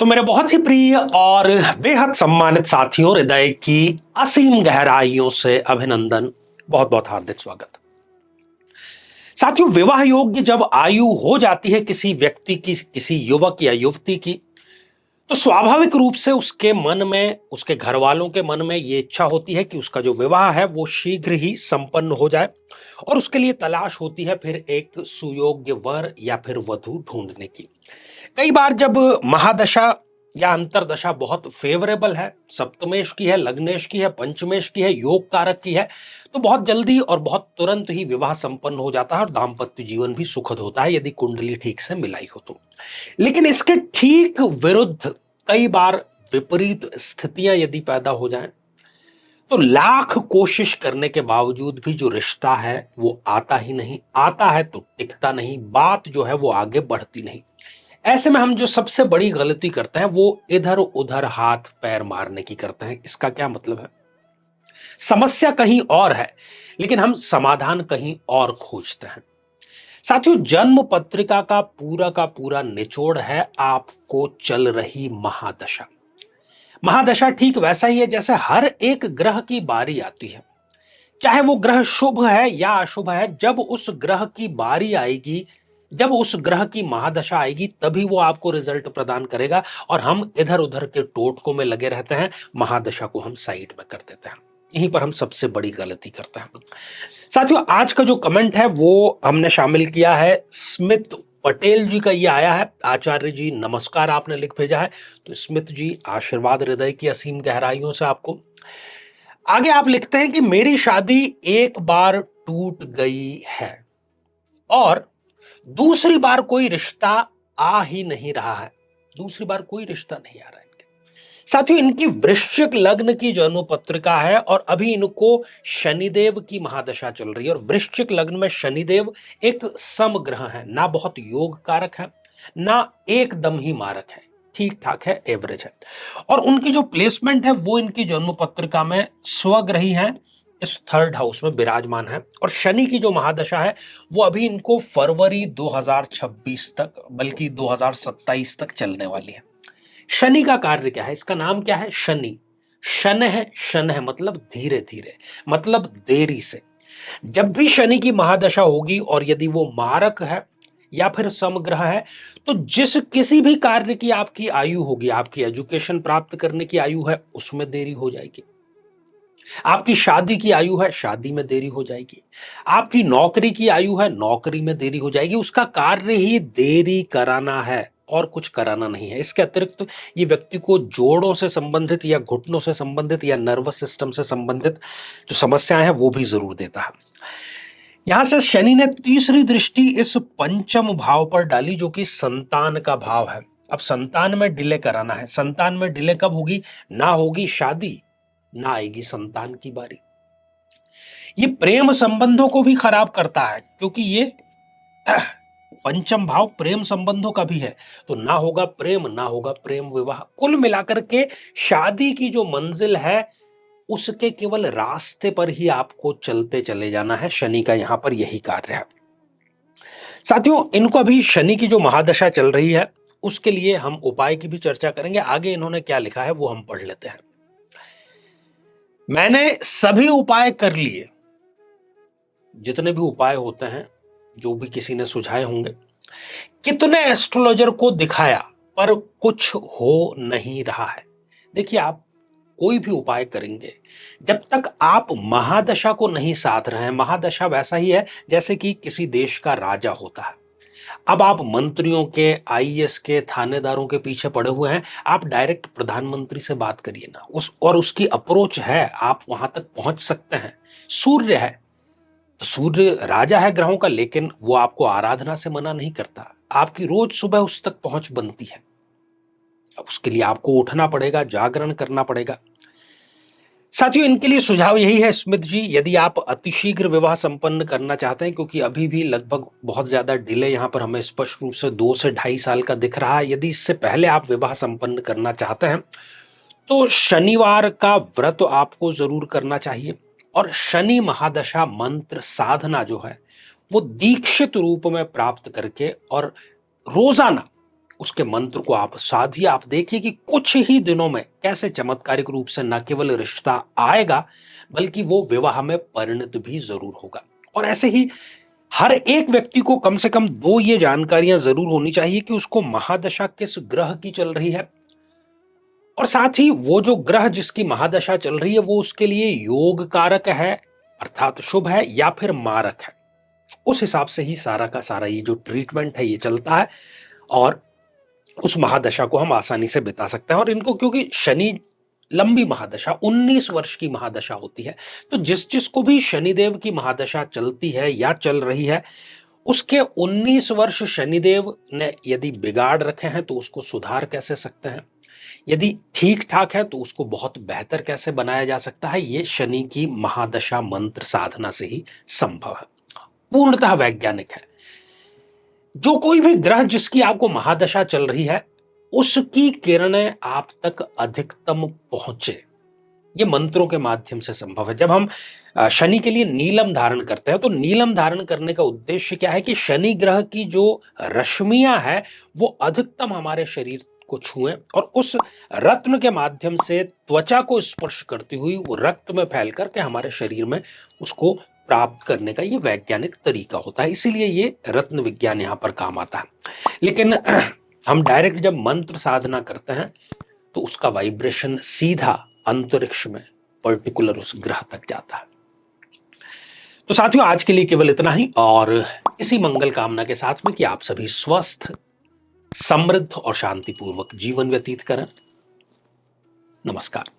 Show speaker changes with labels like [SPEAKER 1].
[SPEAKER 1] तो मेरे बहुत ही प्रिय और बेहद सम्मानित साथियों, हृदय की असीम गहराइयों से अभिनंदन, बहुत बहुत हार्दिक स्वागत। साथियों, विवाह योग्य जब आयु हो जाती है किसी व्यक्ति की, किसी युवक या युवती की, तो स्वाभाविक रूप से उसके मन में, उसके घर वालों के मन में यह इच्छा होती है कि उसका जो विवाह है वो शीघ्र ही संपन्न हो जाए और उसके लिए तलाश होती है फिर एक सुयोग्य वर या फिर वधू ढूंढने की। कई बार जब महादशा या अंतरदशा बहुत फेवरेबल है, सप्तमेश की है, लग्नेश की है, पंचमेश की है, योग कारक की है, तो बहुत जल्दी और बहुत तुरंत ही विवाह संपन्न हो जाता है और दाम्पत्य जीवन भी सुखद होता है यदि कुंडली ठीक से मिलाई हो तो। लेकिन इसके ठीक विरुद्ध कई बार विपरीत स्थितियां यदि पैदा हो जाएं, तो लाख कोशिश करने के बावजूद भी जो रिश्ता है वो आता ही नहीं, आता है तो टिकता नहीं, बात जो है वो आगे बढ़ती नहीं। ऐसे में हम जो सबसे बड़ी गलती करते हैं वो इधर उधर हाथ पैर मारने की करते हैं। इसका क्या मतलब है? समस्या कहीं और है लेकिन हम समाधान कहीं और खोजते हैं। साथियों, जन्म पत्रिका का पूरा निचोड़ है आपको चल रही महादशा। महादशा ठीक वैसा ही है जैसे हर एक ग्रह की बारी आती है, चाहे वो ग्रह शुभ है या अशुभ है। जब उस ग्रह की बारी आएगी, जब उस ग्रह की महादशा आएगी, तभी वो आपको रिजल्ट प्रदान करेगा और हम इधर उधर के टोटकों में लगे रहते हैं, महादशा को हम साइड में कर देते हैं। यहीं पर हम सबसे बड़ी गलती करते हैं। साथियों, आज का जो कमेंट है वो हमने शामिल किया है, स्मित पटेल जी का ये आया है। आचार्य जी नमस्कार आपने लिख भेजा है, तो स्मित जी आशीर्वाद हृदय की असीम गहराइयों से आपको। आगे आप लिखते हैं कि मेरी शादी एक बार टूट गई है और दूसरी बार कोई रिश्ता आ ही नहीं रहा है। दूसरी बार कोई रिश्ता नहीं आ रहा है इनके। साथियों, इनकी वृश्चिक लग्न की जन्म पत्रिका है और अभी इनको शनिदेव की महादशा चल रही है। और वृश्चिक लग्न में शनिदेव एक समग्रह है, ना बहुत योग कारक है ना एकदम ही मारक है, ठीक ठाक है, एवरेज है। और उनकी जो प्लेसमेंट है वो इनकी जन्म पत्रिका में स्वग्रही है, इस थर्ड हाउस में विराजमान है। और शनि की जो महादशा है वो अभी इनको फरवरी 2026 तक, बल्कि 2027 तक चलने वाली है। शनि का कार्य क्या है? इसका नाम क्या है? शनि। शन है, शन है मतलब धीरे धीरे, मतलब देरी से। जब भी शनि की महादशा होगी और यदि वो मारक है या फिर समग्रह है, तो जिस किसी भी कार्य की आपकी आयु होगी, आपकी एजुकेशन प्राप्त करने की आयु है, उसमें देरी हो जाएगी। आपकी शादी की आयु है, शादी में देरी हो जाएगी। आपकी नौकरी की आयु है, नौकरी में देरी हो जाएगी। उसका कार्य ही देरी कराना है और कुछ कराना नहीं है। इसके अतिरिक्त ये व्यक्ति को जोड़ों से संबंधित या घुटनों से संबंधित या नर्वस सिस्टम से संबंधित जो समस्याएं हैं वो भी जरूर देता है। यहां से शनि ने तीसरी दृष्टि इस पंचम भाव पर डाली जो कि संतान का भाव है। अब संतान में डिले कराना है। संतान में डिले कब होगी? ना होगी शादी, ना आएगी संतान की बारी। ये प्रेम संबंधों को भी खराब करता है क्योंकि ये पंचम भाव प्रेम संबंधों का भी है। तो ना होगा प्रेम, ना होगा प्रेम विवाह। कुल मिलाकर के शादी की जो मंजिल है उसके केवल रास्ते पर ही आपको चलते चले जाना है। शनि का यहां पर यही कार्य है। साथियों, इनको अभी शनि की जो महादशा चल रही है उसके लिए हम उपाय की भी चर्चा करेंगे। आगे इन्होंने क्या लिखा है वो हम पढ़ लेते हैं। मैंने सभी उपाय कर लिए, जितने भी उपाय होते हैं जो भी किसी ने सुझाए होंगे, कितने एस्ट्रोलॉजर को दिखाया पर कुछ हो नहीं रहा है। देखिए, आप कोई भी उपाय करेंगे, जब तक आप महादशा को नहीं साध रहे हैं, महादशा वैसा ही है जैसे कि किसी देश का राजा होता है। अब आप मंत्रियों के, आईएएस के, थानेदारों के पीछे पड़े हुए हैं, आप डायरेक्ट प्रधानमंत्री से बात करिए ना। उसकी अप्रोच है, आप वहां तक पहुंच सकते हैं। सूर्य है तो सूर्य राजा है ग्रहों का, लेकिन वो आपको आराधना से मना नहीं करता। आपकी रोज सुबह उस तक पहुंच बनती है। अब उसके लिए आपको उठना पड़ेगा, जागरण करना पड़ेगा। साथियों, इनके लिए सुझाव यही है स्मित जी, यदि आप अतिशीघ्र विवाह संपन्न करना चाहते हैं, क्योंकि अभी भी लगभग बहुत ज्यादा डिले यहां पर हमें स्पष्ट रूप से 2 से 2.5 साल का दिख रहा है। यदि इससे पहले आप विवाह संपन्न करना चाहते हैं तो शनिवार का व्रत आपको जरूर करना चाहिए। और शनि महादशा मंत्र साधना जो है वो दीक्षित रूप में प्राप्त करके और रोजाना उसके मंत्र को आप साधिए, आप देखिए कि कुछ ही दिनों में कैसे चमत्कारिक रूप से न केवल रिश्ता आएगा बल्कि वो विवाह में परिणत भी जरूर होगा। और ऐसे ही हर एक व्यक्ति को कम से कम दो ये जानकारियां जरूर होनी चाहिए कि उसको महादशा किस ग्रह की चल रही है, और साथ ही वो जो ग्रह जिसकी महादशा चल रही है वो उसके लिए योग कारक है अर्थात शुभ है या फिर मारक है। उस हिसाब से ही सारा का सारा ये जो ट्रीटमेंट है ये चलता है, और उस महादशा को हम आसानी से बिता सकते हैं। और इनको क्योंकि शनि लंबी महादशा 19 वर्ष की महादशा होती है, तो जिस जिसको भी शनिदेव की महादशा चलती है या चल रही है उसके 19 वर्ष शनिदेव ने यदि बिगाड़ रखे हैं तो उसको सुधार कैसे सकते हैं, यदि ठीक ठाक है तो उसको बहुत बेहतर कैसे बनाया जा सकता है, ये शनि की महादशा मंत्र साधना से ही संभव है, पूर्णतः वैज्ञानिक है। जो कोई भी ग्रह जिसकी आपको महादशा चल रही है उसकी किरणें आप तक अधिकतम पहुंचे, ये मंत्रों के माध्यम से संभव है। जब हम शनि के लिए नीलम धारण करते हैं तो नीलम धारण करने का उद्देश्य क्या है कि शनि ग्रह की जो रश्मियां है वो अधिकतम हमारे शरीर को छुएं और उस रत्न के माध्यम से त्वचा को स्पर्श करती हुई वो रक्त में फैल करके हमारे शरीर में उसको प्राप्त करने का ये वैज्ञानिक तरीका होता है, इसीलिए ये रत्न विज्ञान यहां पर काम आता है। लेकिन हम डायरेक्ट जब मंत्र साधना करते हैं तो उसका वाइब्रेशन सीधा अंतरिक्ष में पर्टिकुलर उस ग्रह तक जाता है। तो साथियों आज के लिए केवल इतना ही, और इसी मंगल कामना के साथ में कि आप सभी स्वस्थ, समृद्ध और शांतिपूर्वक जीवन व्यतीत करें। नमस्कार।